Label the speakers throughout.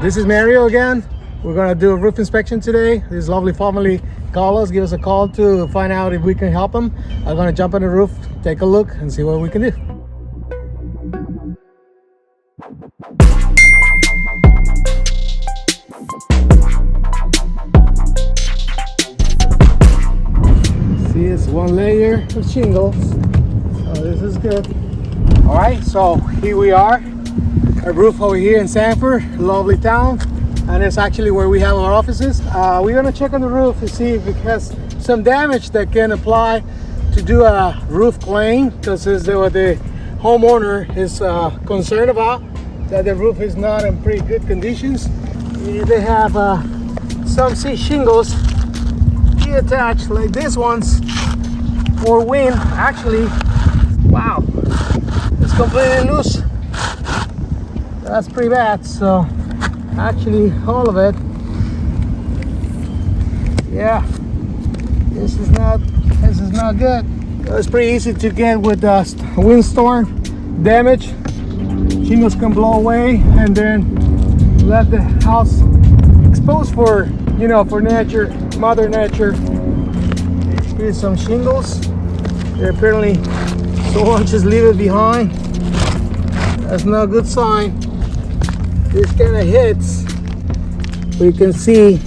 Speaker 1: This is Mario again. We're gonna do a roof inspection today. This lovely family call us, give us a call to find out if we can help them. I'm gonna jump on the roof, take a look, and see what we can do. See, it's one layer of shingles. So this is good. All right, so here we are. A roof over here in Sanford, lovely town, and it's actually where we have our offices. We're gonna check on the roof to see if it has some damage that can apply to do a roof claim, because this is what the homeowner is concerned about, that the roof is not in pretty good conditions. They have some shingles attached like this ones for wind. Actually, wow, it's completely loose. That's pretty bad. So actually all of it, yeah, this is not good. It's pretty easy to get with windstorm damage. Shingles can blow away and then let the house exposed for, you know, for nature, mother nature. Here's some shingles. They're apparently someone just leave it behind. That's not a good sign. This kind of hits, we can see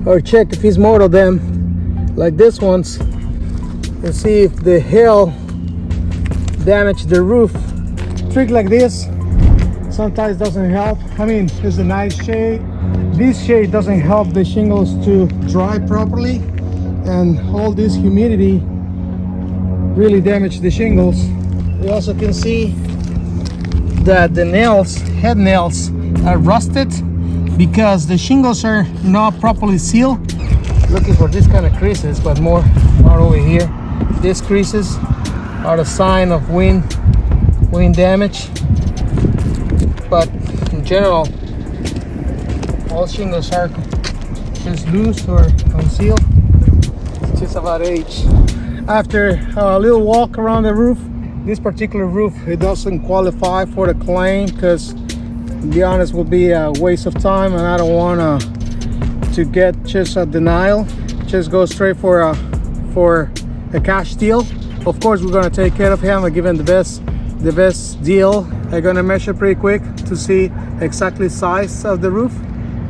Speaker 1: or check if he's modeled them like this one's, and see if the hail damaged the roof. Trick like this sometimes doesn't help. I mean, it's a nice shade. This shade doesn't help the shingles to dry properly, and all this humidity really damaged the shingles. We also can see that the nails, head nails, are rusted because the shingles are not properly sealed. Looking for this kind of creases, but more over here. These creases are the sign of wind damage. But in general, all shingles are just loose or concealed. It's just about age. After a little walk around the roof, this particular roof, it doesn't qualify for the claim, because to be honest will be a waste of time, and I don't want to get just a denial. Just go straight for a cash deal. Of course, we're gonna take care of him and give him the best deal. I'm gonna measure pretty quick to see exactly size of the roof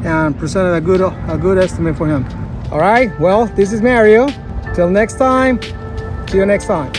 Speaker 1: and present a good estimate for him. All right, well, this is Mario. Till next time, see you next time.